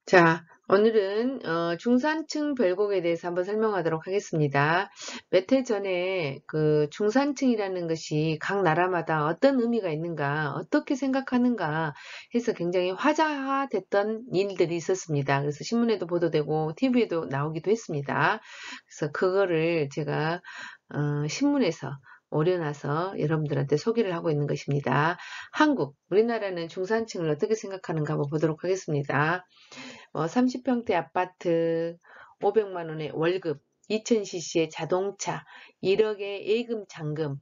자, 오늘은 중산층 별곡에 대해서 한번 설명하도록 하겠습니다. 몇 해 전에 그 중산층이라는 것이 각 나라마다 어떤 의미가 있는가, 어떻게 생각하는가 해서 굉장히 화제화됐던 일들이 있었습니다. 그래서 신문에도 보도되고 TV에도 나오기도 했습니다. 그래서 그거를 제가 신문에서 오려놔서 여러분들한테 소개를 하고 있는 것입니다. 우리나라는 중산층을 어떻게 생각하는가 한번 보도록 하겠습니다. 30평대 아파트, 500만 원의 월급, 2000cc의 자동차, 1억의 예금 잔금,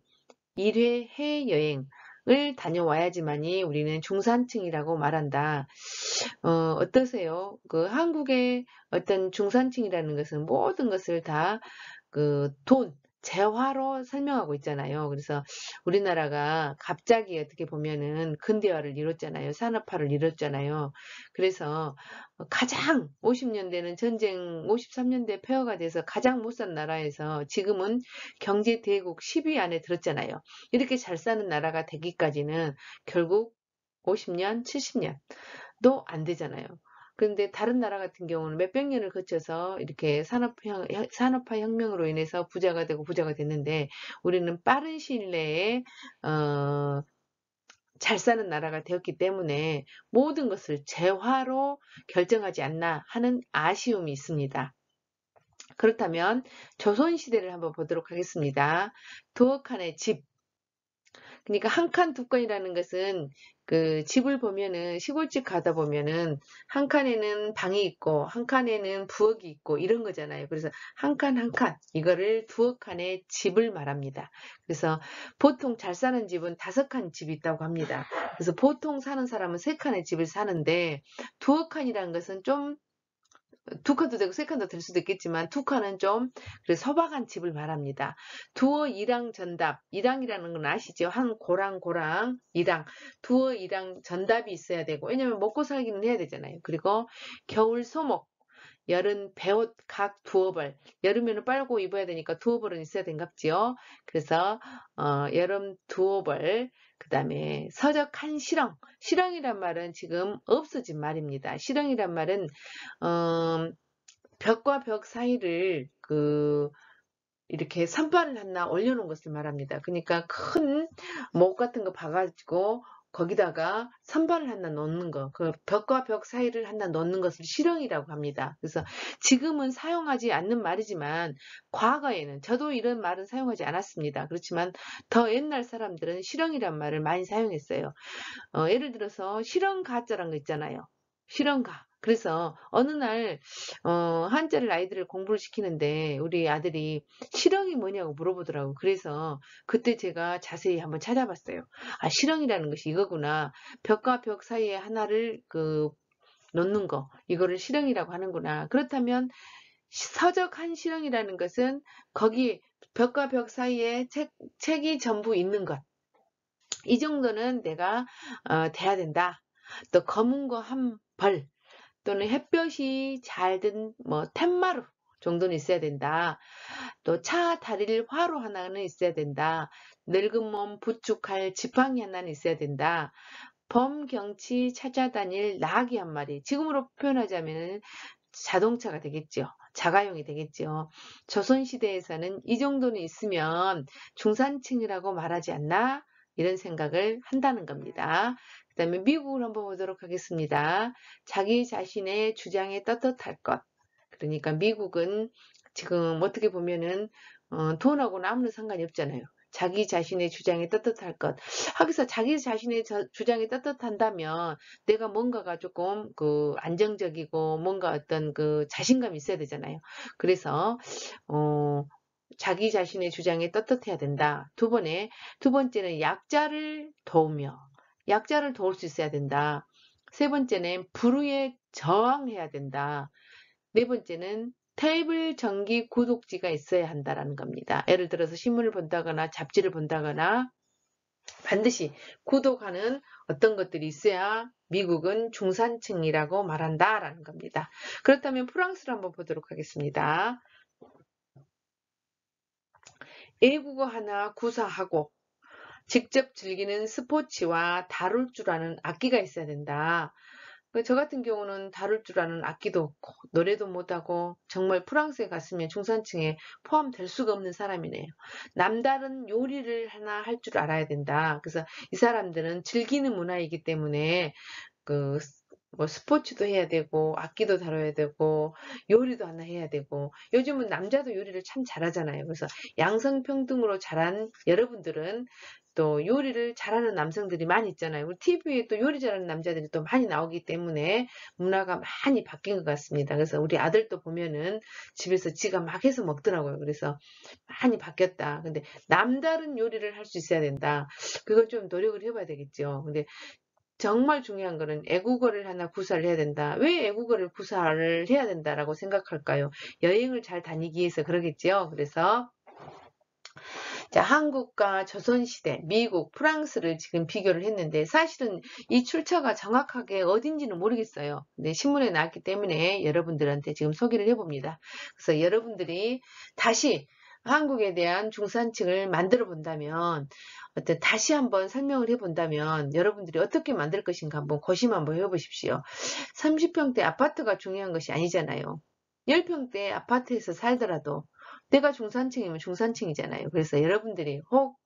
1회 해외여행을 다녀와야지만이 우리는 중산층이라고 말한다. 어떠세요? 그 한국의 어떤 중산층이라는 것은 모든 것을 다 그 재화로 설명하고 있잖아요. 그래서 우리나라가 갑자기 어떻게 보면은 근대화를 이뤘잖아요. 산업화를 이뤘잖아요. 그래서 가장 50년대는 전쟁, 53년대 폐허가 돼서 가장 못 산 나라에서 지금은 경제 대국 10위 안에 들었잖아요. 이렇게 잘 사는 나라가 되기까지는 결국 50년, 70년도 안 되잖아요. 그런데 다른 나라 같은 경우는 몇백 년을 거쳐서 이렇게 산업화 혁명으로 인해서 부자가 되고 부자가 됐는데 우리는 빠른 시일 내에 어, 잘 사는 나라가 되었기 때문에 모든 것을 재화로 결정하지 않나 하는 아쉬움이 있습니다. 그렇다면 조선시대를 한번 보도록 하겠습니다. 두어 칸의 집, 그러니까 한 칸 두 칸이라는 것은 그 집을 보면은 시골집 가다 보면은 한 칸에는 방이 있고 한 칸에는 부엌이 있고 이런 거잖아요. 그래서 한 칸 한 칸 이거를 두어 칸의 집을 말합니다. 그래서 보통 잘 사는 집은 다섯 칸 집이 있다고 합니다. 그래서 보통 사는 사람은 세 칸의 집을 사는데 두어 칸이라는 것은 좀 두 칸도 되고 세 칸도 될 수도 있겠지만 두 칸은 좀 그래 소박한 집을 말합니다. 두어 일랑 전답, 일랑이라는 건 아시죠? 한 고랑 일랑, 두어 일랑 전답이 있어야 되고 왜냐면 먹고 살기는 해야 되잖아요. 그리고 겨울 소목, 여름 배옷 각 두어 벌, 여름에는 빨고 입어야 되니까 두어 벌은 있어야 된갑지요. 그래서 여름 두어 벌, 그 다음에 서적 한 시렁, 시렁이란 말은 지금 없어진 말입니다. 시렁이란 말은 벽과 벽 사이를 이렇게 선반을 하나 올려놓은 것을 말합니다. 그러니까 큰 목 같은 거 봐가지고 거기다가 선반을 하나 놓는 거, 그 벽과 벽 사이를 하나 놓는 것을 실형이라고 합니다. 그래서 지금은 사용하지 않는 말이지만 과거에는 저도 이런 말은 사용하지 않았습니다. 그렇지만 더 옛날 사람들은 실형이란 말을 많이 사용했어요. 예를 들어서 실형가자라는 거 있잖아요. 실형가. 그래서 어느 날 한자를 아이들을 공부를 시키는데 우리 아들이 실형이 뭐냐고 물어보더라고. 그래서 그때 제가 자세히 한번 찾아봤어요. 아, 실형이라는 것이 이거구나. 벽과 벽 사이에 하나를 놓는 거. 이거를 실형이라고 하는구나. 그렇다면 서적 한 실형이라는 것은 거기 벽과 벽 사이에 책이 전부 있는 것. 이 정도는 내가 돼야 된다. 또 검은 거 한 벌 또는 햇볕이 잘 든 뭐 텐마루 정도는 있어야 된다. 또 차 다릴 화로 하나는 있어야 된다. 늙은 몸 부축할 지팡이 하나는 있어야 된다. 범경치 찾아다닐 나귀 한 마리. 지금으로 표현하자면 자동차가 되겠죠. 자가용이 되겠죠. 조선시대에서는 이 정도는 있으면 중산층이라고 말하지 않나? 이런 생각을 한다는 겁니다. 그 다음에 미국을 한번 보도록 하겠습니다. 자기 자신의 주장에 떳떳할 것. 그러니까 미국은 지금 어떻게 보면은 돈하고는 아무런 상관이 없잖아요. 자기 자신의 주장에 떳떳할 것. 하기서 자기 자신의 주장에 떳떳한다면 내가 뭔가가 조금 안정적이고 뭔가 어떤 자신감이 있어야 되잖아요. 그래서 어, 자기 자신의 주장에 떳떳해야 된다. 두 번째는 약자를 도울 수 있어야 된다. 세 번째는 불의에 저항해야 된다. 네 번째는 테이블 정기 구독지가 있어야 한다라는 겁니다. 예를 들어서 신문을 본다거나 잡지를 본다거나 반드시 구독하는 어떤 것들이 있어야 미국은 중산층이라고 말한다라는 겁니다. 그렇다면 프랑스를 한번 보도록 하겠습니다. 외국어 하나 구사하고 직접 즐기는 스포츠와 다룰 줄 아는 악기가 있어야 된다. 저 같은 경우는 다룰 줄 아는 악기도 없고 노래도 못하고 정말 프랑스에 갔으면 중산층에 포함될 수가 없는 사람이네요. 남다른 요리를 하나 할 줄 알아야 된다. 그래서 이 사람들은 즐기는 문화이기 때문에 그 뭐 스포츠도 해야 되고 악기도 다뤄야 되고 요리도 하나 해야 되고 요즘은 남자도 요리를 참 잘하잖아요. 그래서 양성평등으로 자란 여러분들은 또 요리를 잘하는 남성들이 많이 있잖아요. 우리 TV에 또 요리 잘하는 남자들이 또 많이 나오기 때문에 문화가 많이 바뀐 것 같습니다. 그래서 우리 아들도 보면은 집에서 지가 막 해서 먹더라고요. 그래서 많이 바뀌었다. 근데 남다른 요리를 할 수 있어야 된다. 그건 좀 노력을 해봐야 되겠죠. 근데 정말 중요한 거는 애국어를 하나 구사를 해야 된다. 왜 애국어를 구사를 해야 된다라고 생각할까요? 여행을 잘 다니기 위해서 그러겠죠. 그래서 자, 한국과 조선시대, 미국, 프랑스를 지금 비교를 했는데 사실은 이 출처가 정확하게 어딘지는 모르겠어요. 근데 신문에 나왔기 때문에 여러분들한테 지금 소개를 해봅니다. 그래서 여러분들이 다시 한국에 대한 중산층을 만들어 본다면 다시 한번 설명을 해본다면 여러분들이 어떻게 만들 것인가 한번 고심 한번 해보십시오. 30평대 아파트가 중요한 것이 아니잖아요. 10평대 아파트에서 살더라도 내가 중산층이면 중산층이잖아요. 그래서 여러분들이 혹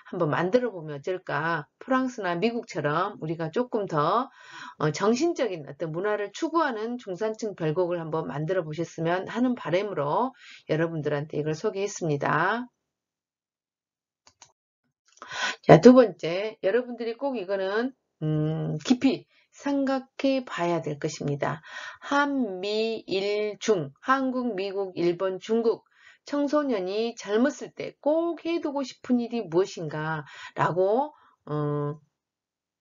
한번 만들어 보면 어쩔까? 프랑스나 미국처럼 우리가 조금 더 정신적인 어떤 문화를 추구하는 중산층 별곡을 한번 만들어 보셨으면 하는 바람으로 여러분들한테 이걸 소개했습니다. 자, 두 번째, 여러분들이 꼭 이거는 깊이 생각해 봐야 될 것입니다. 한미일중, 한국, 미국, 일본, 중국 청소년이 젊었을 때 꼭 해두고 싶은 일이 무엇인가 라고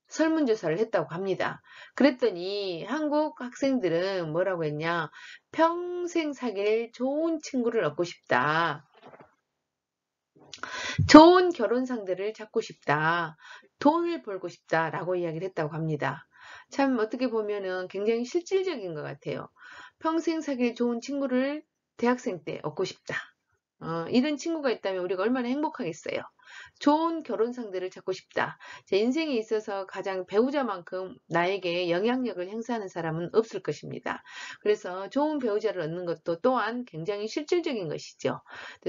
설문조사를 했다고 합니다. 그랬더니 한국 학생들은 뭐라고 했냐? 평생 사귈 좋은 친구를 얻고 싶다. 좋은 결혼 상대를 찾고 싶다. 돈을 벌고 싶다라고 이야기를 했다고 합니다. 참 어떻게 보면은 굉장히 실질적인 것 같아요. 평생 사귈 좋은 친구를 대학생 때 얻고 싶다. 이런 친구가 있다면 우리가 얼마나 행복하겠어요. 좋은 결혼 상대를 찾고 싶다. 제 인생에 있어서 가장 배우자만큼 나에게 영향력을 행사하는 사람은 없을 것입니다. 그래서 좋은 배우자를 얻는 것도 또한 굉장히 실질적인 것이죠.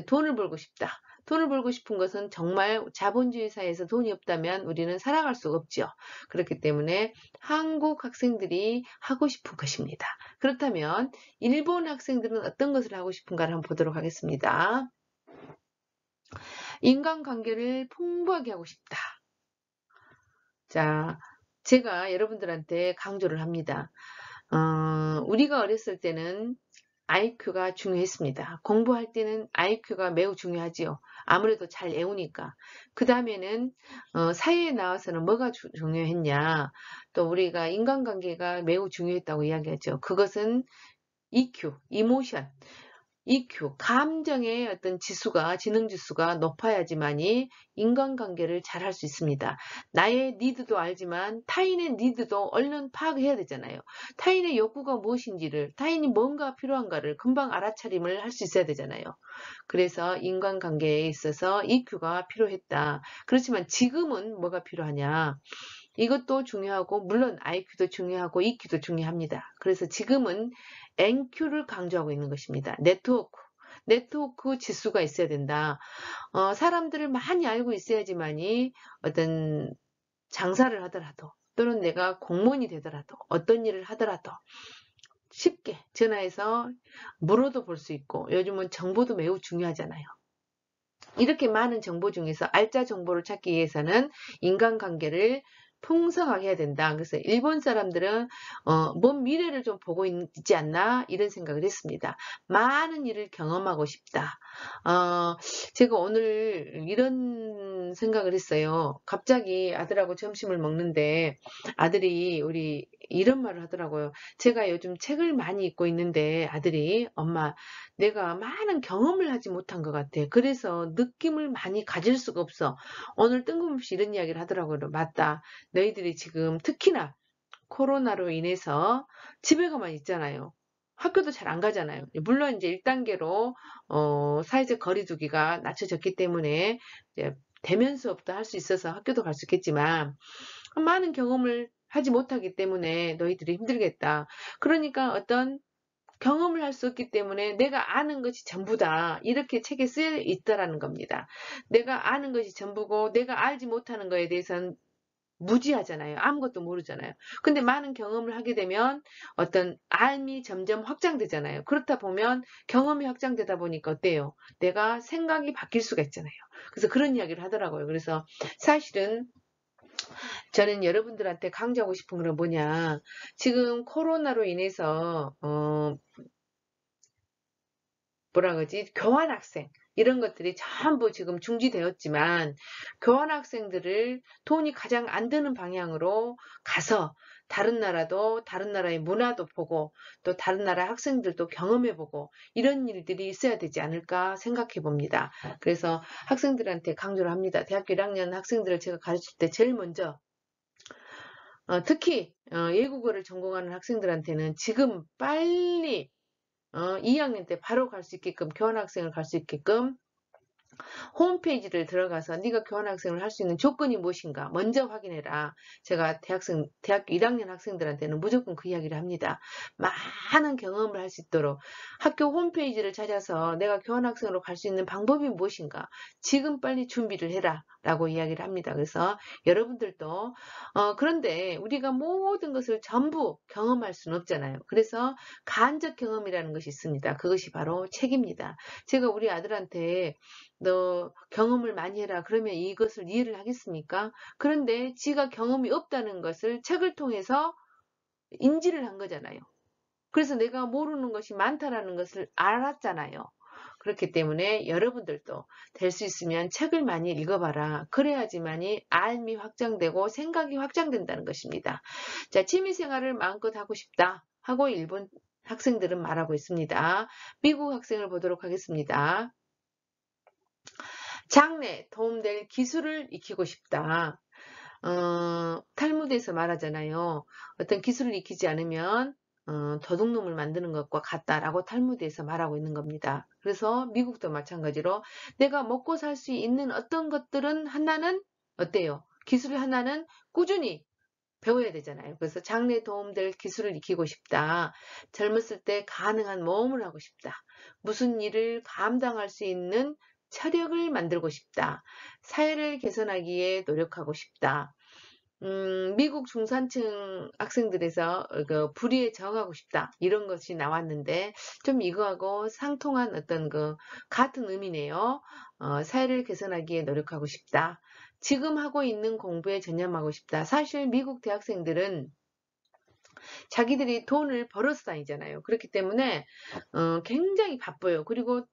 돈을 벌고 싶다. 돈을 벌고 싶은 것은 정말 자본주의 사회에서 돈이 없다면 우리는 살아갈 수 없죠. 그렇기 때문에 한국 학생들이 하고 싶은 것입니다. 그렇다면 일본 학생들은 어떤 것을 하고 싶은가를 한번 보도록 하겠습니다. 인간관계를 풍부하게 하고 싶다. 자, 제가 여러분들한테 강조를 합니다. 우리가 어렸을 때는 IQ가 중요했습니다. 공부할 때는 IQ가 매우 중요하지요. 아무래도 잘 외우니까. 그 다음에는 사회에 나와서는 뭐가 중요했냐. 또 우리가 인간관계가 매우 중요했다고 이야기하죠. 그것은 EQ, 이모션. EQ, 감정의 어떤 지수가, 지능 지수가 높아야지만이 인간관계를 잘 할 수 있습니다. 나의 니드도 알지만 타인의 니드도 얼른 파악해야 되잖아요. 타인의 욕구가 무엇인지를, 타인이 뭔가 필요한가를 금방 알아차림을 할 수 있어야 되잖아요. 그래서 인간관계에 있어서 EQ가 필요했다. 그렇지만 지금은 뭐가 필요하냐? 이것도 중요하고 물론 IQ도 중요하고 EQ도 중요합니다. 그래서 지금은 NQ를 강조하고 있는 것입니다. 네트워크 지수가 있어야 된다. 사람들을 많이 알고 있어야지만이 어떤 장사를 하더라도 또는 내가 공무원이 되더라도 어떤 일을 하더라도 쉽게 전화해서 물어도 볼 수 있고 요즘은 정보도 매우 중요하잖아요. 이렇게 많은 정보 중에서 알짜 정보를 찾기 위해서는 인간관계를 풍성하게 해야 된다. 그래서 일본 사람들은 먼 미래를 좀 보고 있지 않나 이런 생각을 했습니다. 많은 일을 경험하고 싶다. 제가 오늘 이런 생각을 했어요. 갑자기 아들하고 점심을 먹는데 아들이 우리 이런 말을 하더라고요. 제가 요즘 책을 많이 읽고 있는데 아들이 엄마 내가 많은 경험을 하지 못한 것 같아. 그래서 느낌을 많이 가질 수가 없어. 오늘 뜬금없이 이런 이야기를 하더라고요. 맞다. 너희들이 지금 특히나 코로나로 인해서 집에 가만 있잖아요. 학교도 잘 안 가잖아요. 물론 이제 1단계로 사회적 거리두기가 낮춰졌기 때문에 이제 대면 수업도 할 수 있어서 학교도 갈 수 있겠지만 많은 경험을 하지 못하기 때문에 너희들이 힘들겠다. 그러니까 어떤 경험을 할 수 없기 때문에 내가 아는 것이 전부다. 이렇게 책에 쓰여 있더라는 겁니다. 내가 아는 것이 전부고 내가 알지 못하는 거에 대해서는 무지하잖아요. 아무것도 모르잖아요. 근데 많은 경험을 하게 되면 어떤 알미 점점 확장되잖아요. 그렇다 보면 경험이 확장되다 보니까 어때요? 내가 생각이 바뀔 수가 있잖아요. 그래서 그런 이야기를 하더라고요. 그래서 사실은 저는 여러분들한테 강조하고 싶은 건 뭐냐. 지금 코로나로 인해서 뭐라 그러지? 교환학생 이런 것들이 전부 지금 중지되었지만 교환학생들을 돈이 가장 안 드는 방향으로 가서 다른 나라도 다른 나라의 문화도 보고 또 다른 나라 학생들도 경험해보고 이런 일들이 있어야 되지 않을까 생각해 봅니다. 그래서 학생들한테 강조를 합니다. 대학교 1학년 학생들을 제가 가르칠 때 제일 먼저 특히 외국어를 전공하는 학생들한테는 지금 빨리 2학년 때 바로 갈 수 있게끔 교환학생을 갈 수 있게끔 홈페이지를 들어가서 네가 교환학생을 할 수 있는 조건이 무엇인가 먼저 확인해라. 제가 대학교 1학년 학생들한테는 무조건 그 이야기를 합니다. 많은 경험을 할 수 있도록 학교 홈페이지를 찾아서 내가 교환학생으로 갈 수 있는 방법이 무엇인가 지금 빨리 준비를 해라 라고 이야기를 합니다. 그래서 여러분들도 그런데 우리가 모든 것을 전부 경험할 수는 없잖아요. 그래서 간접 경험이라는 것이 있습니다. 그것이 바로 책입니다. 제가 우리 아들한테 너 경험을 많이 해라. 그러면 이것을 이해를 하겠습니까? 그런데 지가 경험이 없다는 것을 책을 통해서 인지를 한 거잖아요. 그래서 내가 모르는 것이 많다라는 것을 알았잖아요. 그렇기 때문에 여러분들도 될 수 있으면 책을 많이 읽어봐라. 그래야지만이 알미 확장되고 생각이 확장된다는 것입니다. 자, 취미생활을 마음껏 하고 싶다 하고 일본 학생들은 말하고 있습니다. 미국 학생을 보도록 하겠습니다. 장래 도움될 기술을 익히고 싶다. 탈무드에서 말하잖아요. 어떤 기술을 익히지 않으면 도둑놈을 만드는 것과 같다라고 탈무드에서 말하고 있는 겁니다. 그래서 미국도 마찬가지로 내가 먹고 살 수 있는 어떤 것들은 하나는 어때요? 기술 하나는 꾸준히 배워야 되잖아요. 그래서 장래에 도움될 기술을 익히고 싶다. 젊었을 때 가능한 모험을 하고 싶다. 무슨 일을 감당할 수 있는 체력을 만들고 싶다. 사회를 개선하기에 노력하고 싶다. 미국 중산층 학생들에서 그 불의에 저항하고 싶다. 이런 것이 나왔는데 좀 이거하고 상통한 어떤 그 같은 의미네요. 사회를 개선하기에 노력하고 싶다. 지금 하고 있는 공부에 전념하고 싶다. 사실 미국 대학생들은 자기들이 돈을 벌어서 다니잖아요. 그렇기 때문에 굉장히 바빠요. 그리고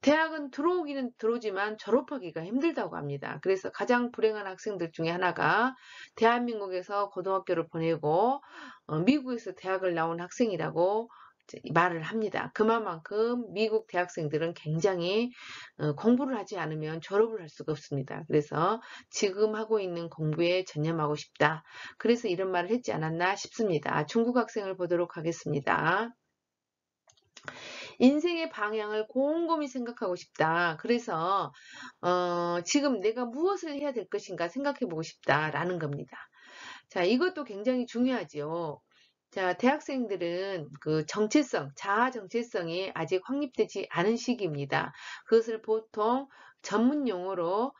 대학은 들어오기는 들어오지만 졸업하기가 힘들다고 합니다. 그래서 가장 불행한 학생들 중에 하나가 대한민국에서 고등학교를 보내고 미국에서 대학을 나온 학생이라고 말을 합니다. 그만큼 미국 대학생들은 굉장히 공부를 하지 않으면 졸업을 할 수가 없습니다. 그래서 지금 하고 있는 공부에 전념하고 싶다. 그래서 이런 말을 했지 않았나 싶습니다. 중국 학생을 보도록 하겠습니다. 인생의 방향을 곰곰이 생각하고 싶다. 그래서 지금 내가 무엇을 해야 될 것인가 생각해 보고 싶다라는 겁니다. 자, 이것도 굉장히 중요하지요. 자, 대학생들은 그 정체성, 자아 정체성이 아직 확립되지 않은 시기입니다. 그것을 보통 전문 용어로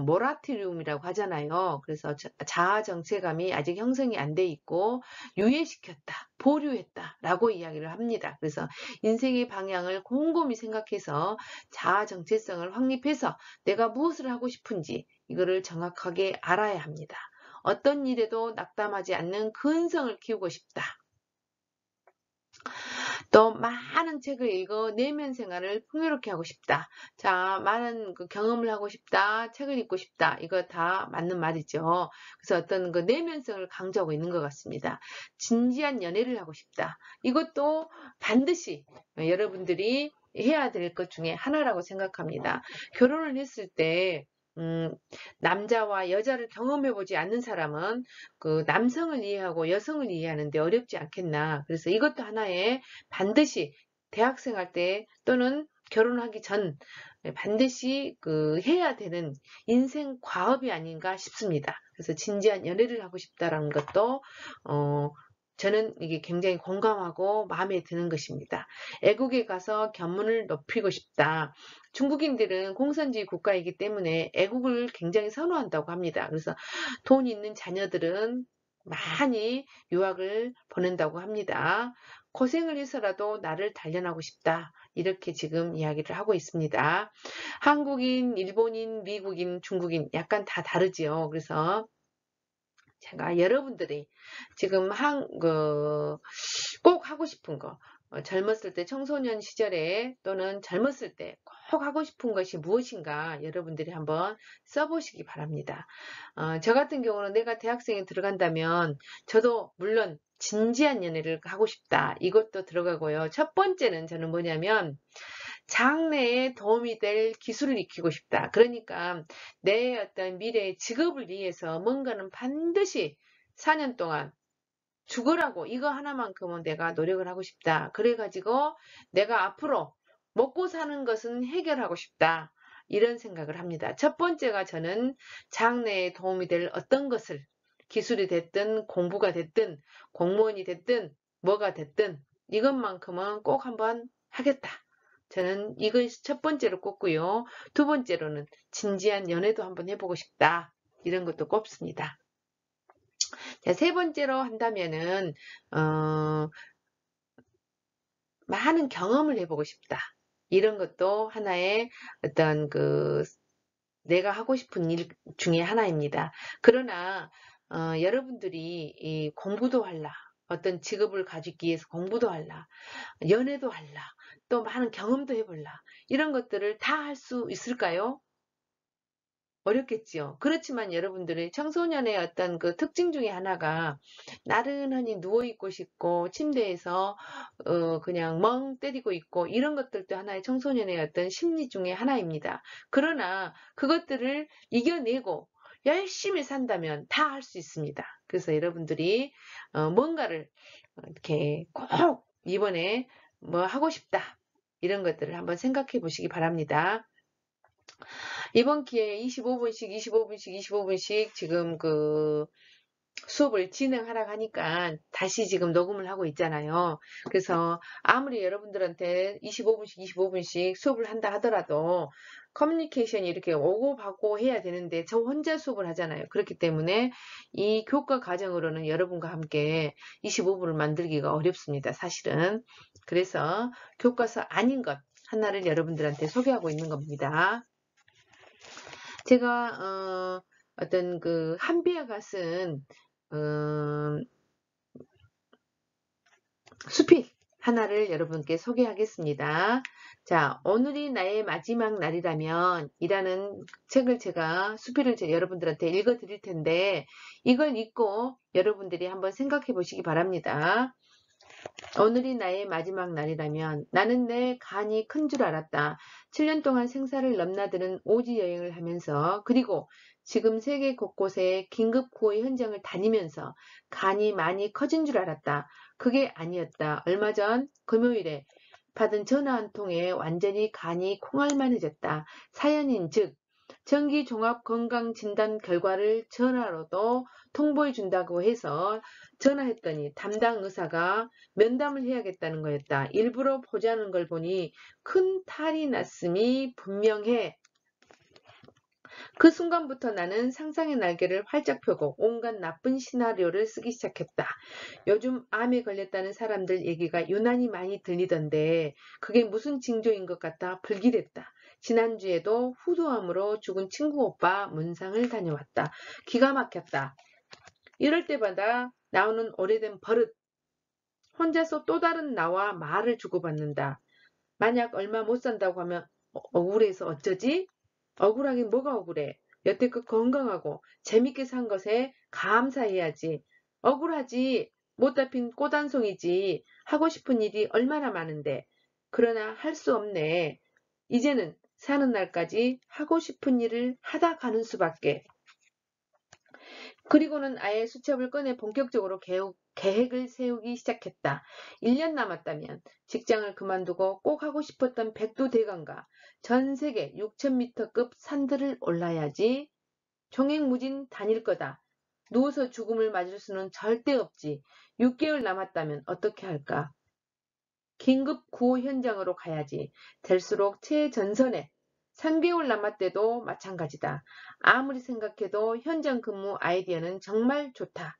모라토리움이라고 하잖아요. 그래서 자아 정체감이 아직 형성이 안 돼 있고 유예시켰다, 보류했다라고 이야기를 합니다. 그래서 인생의 방향을 곰곰이 생각해서 자아 정체성을 확립해서 내가 무엇을 하고 싶은지 이거를 정확하게 알아야 합니다. 어떤 일에도 낙담하지 않는 근성을 키우고 싶다. 또 많은 책을 읽어 내면 생활을 풍요롭게 하고 싶다. 자, 많은 그 경험을 하고 싶다. 책을 읽고 싶다. 이거 다 맞는 말이죠. 그래서 어떤 그 내면성을 강조하고 있는 것 같습니다. 진지한 연애를 하고 싶다. 이것도 반드시 여러분들이 해야 될 것 중에 하나라고 생각합니다. 결혼을 했을 때 남자와 여자를 경험해보지 않는 사람은 그 남성을 이해하고 여성을 이해하는데 어렵지 않겠나. 그래서 이것도 하나의 반드시 대학생활 때 또는 결혼하기 전 반드시 그 해야 되는 인생 과업이 아닌가 싶습니다. 그래서 진지한 연애를 하고 싶다라는 것도 저는 이게 굉장히 공감하고 마음에 드는 것입니다. 애국에 가서 견문을 높이고 싶다. 중국인들은 공산주의 국가이기 때문에 애국을 굉장히 선호한다고 합니다. 그래서 돈 있는 자녀들은 많이 유학을 보낸다고 합니다. 고생을 해서라도 나를 단련하고 싶다. 이렇게 지금 이야기를 하고 있습니다. 한국인, 일본인, 미국인, 중국인 약간 다 다르지요. 그래서 제가 여러분들이 지금 꼭 하고 싶은 거, 젊었을 때 청소년 시절에 또는 젊었을 때 꼭 하고 싶은 것이 무엇인가 여러분들이 한번 써보시기 바랍니다. 저 같은 경우는 내가 대학생에 들어간다면 저도 물론 진지한 연애를 하고 싶다. 이것도 들어가고요. 첫 번째는 저는 뭐냐면 장래에 도움이 될 기술을 익히고 싶다. 그러니까 내 어떤 미래의 직업을 위해서 뭔가는 반드시 4년 동안 죽으라고 이거 하나만큼은 내가 노력을 하고 싶다. 그래가지고 내가 앞으로 먹고 사는 것은 해결하고 싶다. 이런 생각을 합니다. 첫 번째가 저는 장래에 도움이 될 어떤 것을 기술이 됐든 공부가 됐든 공무원이 됐든 뭐가 됐든 이것만큼은 꼭 한번 하겠다. 저는 이걸 첫 번째로 꼽고요. 두 번째로는 진지한 연애도 한번 해보고 싶다. 이런 것도 꼽습니다. 자, 세 번째로 한다면은 많은 경험을 해보고 싶다. 이런 것도 하나의 어떤 내가 하고 싶은 일 중에 하나입니다. 그러나 여러분들이 이 공부도 할라. 어떤 직업을 가지기 위해서 공부도 할라. 연애도 할라. 또 많은 경험도 해볼라. 이런 것들을 다 할 수 있을까요? 어렵겠지요. 그렇지만 여러분들의 청소년의 어떤 그 특징 중에 하나가 나른하니 누워있고 싶고 침대에서 그냥 멍 때리고 있고 이런 것들도 하나의 청소년의 어떤 심리 중에 하나입니다. 그러나 그것들을 이겨내고 열심히 산다면 다 할 수 있습니다. 그래서 여러분들이 뭔가를 이렇게 꼭 이번에 뭐 하고 싶다. 이런 것들을 한번 생각해 보시기 바랍니다. 이번 기회에 25분씩 지금 수업을 진행하라고 하니까 다시 지금 녹음을 하고 있잖아요. 그래서 아무리 여러분들한테 25분씩 수업을 한다 하더라도 커뮤니케이션이 이렇게 오고 받고 해야 되는데 저 혼자 수업을 하잖아요. 그렇기 때문에 이 교과 과정으로는 여러분과 함께 25분을 만들기가 어렵습니다. 사실은. 그래서 교과서 아닌 것 하나를 여러분들한테 소개하고 있는 겁니다. 제가 어떤 한비와 같은 수필 하나를 여러분께 소개하겠습니다. 자, 오늘이 나의 마지막 날이라면 이라는 책을 제가 수필을 여러분들한테 읽어 드릴 텐데 이걸 읽고 여러분들이 한번 생각해 보시기 바랍니다. 오늘이 나의 마지막 날이라면 나는 내 간이 큰 줄 알았다. 7년 동안 생사를 넘나드는 오지 여행을 하면서 그리고 지금 세계 곳곳에 긴급 구호 현장을 다니면서 간이 많이 커진 줄 알았다. 그게 아니었다. 얼마 전 금요일에 받은 전화 한 통에 완전히 간이 콩알만해졌다. 사연인즉 정기종합건강진단 결과를 전화로도 통보해 준다고 해서 전화했더니 담당 의사가 면담을 해야겠다는 거였다. 일부러 보자는 걸 보니 큰 탈이 났음이 분명해. 그 순간부터 나는 상상의 날개를 활짝 펴고 온갖 나쁜 시나리오를 쓰기 시작했다. 요즘 암에 걸렸다는 사람들 얘기가 유난히 많이 들리던데 그게 무슨 징조인 것 같아 불길했다. 지난주에도 후두암으로 죽은 친구 오빠 문상을 다녀왔다. 기가 막혔다. 이럴 때마다 나오는 오래된 버릇. 혼자서 또 다른 나와 말을 주고받는다. 만약 얼마 못 산다고 하면 억울해서 어쩌지? 억울하긴 뭐가 억울해. 여태껏 건강하고 재밌게 산 것에 감사해야지. 억울하지. 못 잡힌 꽃한송이지. 하고 싶은 일이 얼마나 많은데. 그러나 할 수 없네. 이제는 사는 날까지 하고 싶은 일을 하다 가는 수밖에. 그리고는 아예 수첩을 꺼내 본격적으로 계획을 세우기 시작했다. 1년 남았다면 직장을 그만두고 꼭 하고 싶었던 백두대간과 전 세계 6,000m급 산들을 올라야지. 종횡무진 다닐 거다. 누워서 죽음을 맞을 수는 절대 없지. 6개월 남았다면 어떻게 할까? 긴급 구호 현장으로 가야지. 될수록 최전선에. 3개월 남았대도 마찬가지다. 아무리 생각해도 현장 근무 아이디어는 정말 좋다.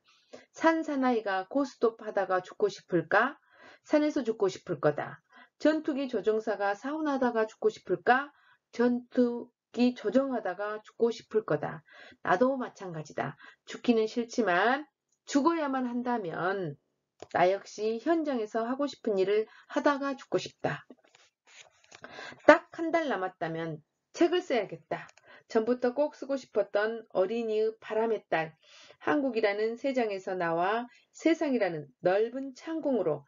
산 사나이가 고스톱 하다가 죽고 싶을까? 산에서 죽고 싶을 거다. 전투기 조종사가 사운하다가 죽고 싶을까? 전투기 조종하다가 죽고 싶을 거다. 나도 마찬가지다. 죽기는 싫지만 죽어야만 한다면 나 역시 현장에서 하고 싶은 일을 하다가 죽고 싶다. 딱 한 달 남았다면 책을 써야겠다. 전부터 꼭 쓰고 싶었던 어린이의 바람의 딸, 한국이라는 세상에서 나와 세상이라는 넓은 창공으로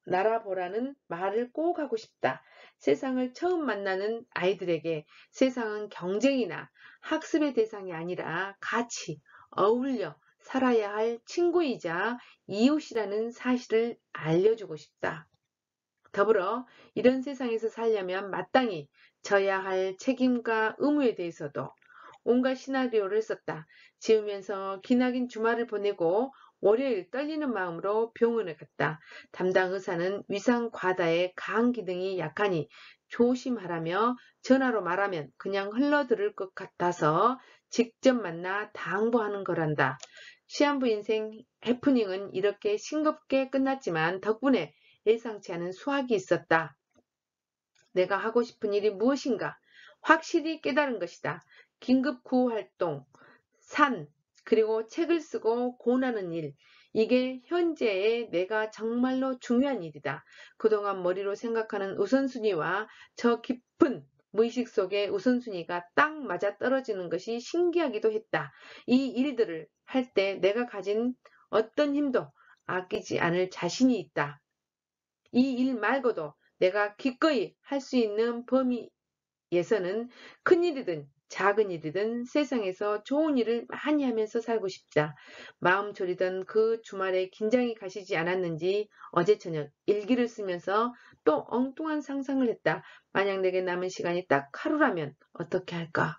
날아보라는 말을 꼭 하고 싶다. 세상을 처음 만나는 아이들에게 세상은 경쟁이나 학습의 대상이 아니라 같이 어울려 살아야 할 친구이자 이웃이라는 사실을 알려주고 싶다. 더불어 이런 세상에서 살려면 마땅히 져야 할 책임과 의무에 대해서도 온갖 시나리오를 썼다. 지으면서 기나긴 주말을 보내고 월요일 떨리는 마음으로 병원에 갔다. 담당 의사는 위상 과다에 간 기능이 약하니 조심하라며 전화로 말하면 그냥 흘러들을 것 같아서 직접 만나 당부하는 거란다. 시한부 인생 해프닝은 이렇게 싱겁게 끝났지만 덕분에 예상치 않은 수확이 있었다. 내가 하고 싶은 일이 무엇인가 확실히 깨달은 것이다. 긴급 구호 활동, 산, 그리고 책을 쓰고 고나는 일. 이게 현재의 내가 정말로 중요한 일이다. 그동안 머리로 생각하는 우선순위와 저 깊은 무의식 속의 우선순위가 딱 맞아 떨어지는 것이 신기하기도 했다. 이 일들을 할 때 내가 가진 어떤 힘도 아끼지 않을 자신이 있다. 이 일 말고도 내가 기꺼이 할 수 있는 범위에서는 큰 일이든 작은 일이든 세상에서 좋은 일을 많이 하면서 살고 싶다. 마음 졸이던 그 주말에 긴장이 가시지 않았는지 어제 저녁 일기를 쓰면서 또 엉뚱한 상상을 했다. 만약 내게 남은 시간이 딱 하루라면 어떻게 할까?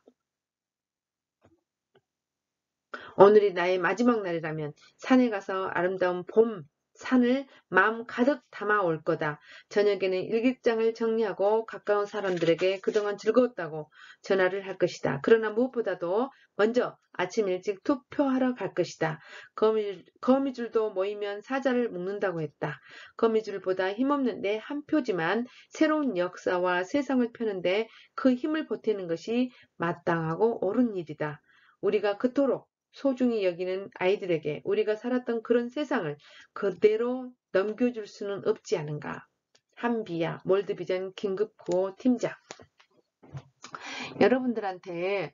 오늘이 나의 마지막 날이라면 산에 가서 아름다운 봄, 산을 마음 가득 담아올 거다. 저녁에는 일기장을 정리하고 가까운 사람들에게 그동안 즐거웠다고 전화를 할 것이다. 그러나 무엇보다도 먼저 아침 일찍 투표하러 갈 것이다. 거미줄도 모이면 사자를 묶는다고 했다. 거미줄보다 힘없는 내 한 표지만 새로운 역사와 세상을 펴는데 그 힘을 보태는 것이 마땅하고 옳은 일이다. 우리가 그토록 소중히 여기는 아이들에게 우리가 살았던 그런 세상을 그대로 넘겨줄 수는 없지 않은가. 한비야, 몰드비전 긴급구호 팀장. 여러분들한테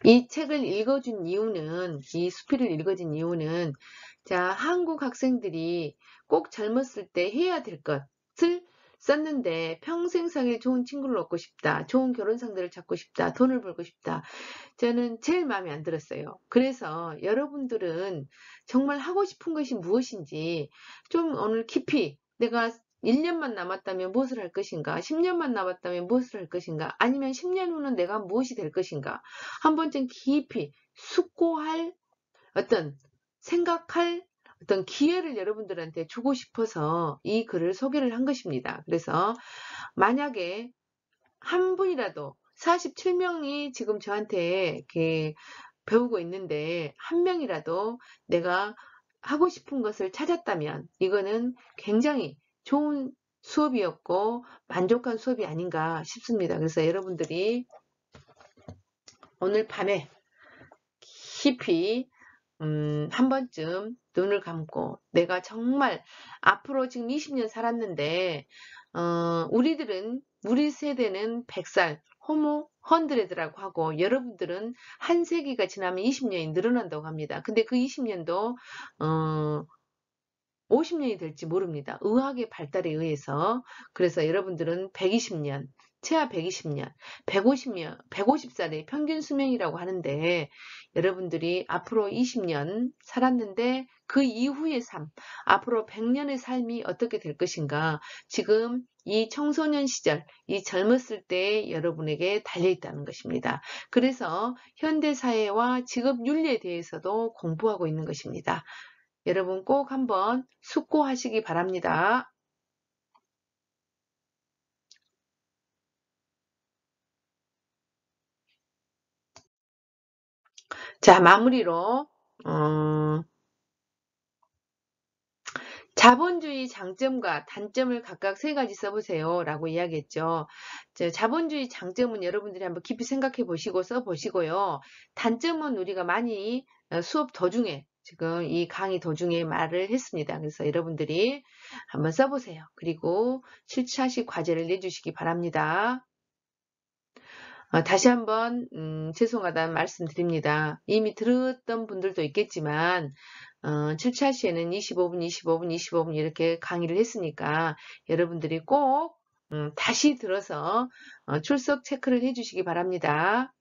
이 책을 읽어준 이유는, 이 수필을 읽어준 이유는, 자, 한국 학생들이 꼭 젊었을 때 해야 될 것을 썼는데 평생 사귈 좋은 친구를 얻고 싶다. 좋은 결혼 상대를 찾고 싶다. 돈을 벌고 싶다. 저는 제일 마음에 안 들었어요. 그래서 여러분들은 정말 하고 싶은 것이 무엇인지 좀 오늘 깊이 내가 1년만 남았다면 무엇을 할 것인가? 10년만 남았다면 무엇을 할 것인가? 아니면 10년 후는 내가 무엇이 될 것인가? 한 번쯤 깊이 숙고할 어떤 생각할 어떤 기회를 여러분들한테 주고 싶어서 이 글을 소개를 한 것입니다. 그래서 만약에 한 분이라도 47명이 지금 저한테 이렇게 배우고 있는데 한 명이라도 내가 하고 싶은 것을 찾았다면 이거는 굉장히 좋은 수업이었고 만족한 수업이 아닌가 싶습니다. 그래서 여러분들이 오늘 밤에 깊이 한 번쯤 눈을 감고 내가 정말 앞으로 지금 20년 살았는데 우리 세대는 100살 호모 헌드레드라고 하고 여러분들은 한 세기가 지나면 20년이 늘어난다고 합니다. 근데 그 20년도 50년이 될지 모릅니다. 의학의 발달에 의해서. 그래서 여러분들은 120년, 최하 120년, 150년, 150살의 평균 수명이라고 하는데 여러분들이 앞으로 20년 살았는데 그 이후의 삶, 앞으로 100년의 삶이 어떻게 될 것인가 지금 이 청소년 시절, 이 젊었을 때 여러분에게 달려있다는 것입니다. 그래서 현대사회와 직업윤리에 대해서도 공부하고 있는 것입니다. 여러분 꼭 한번 숙고하시기 바랍니다. 자, 마무리로 자본주의 장점과 단점을 각각 3가지 써보세요 라고 이야기했죠. 자본주의 장점은 여러분들이 한번 깊이 생각해 보시고 써보시고요. 단점은 우리가 많이 수업 도중에 지금 이 강의 도중에 말을 했습니다. 그래서 여러분들이 한번 써보세요. 그리고 실차식 과제를 내주시기 바랍니다. 다시 한번 죄송하다는 말씀드립니다. 이미 들었던 분들도 있겠지만 7차 시에는 25분, 25분, 25분 이렇게 강의를 했으니까 여러분들이 꼭 다시 들어서 출석 체크를 해주시기 바랍니다.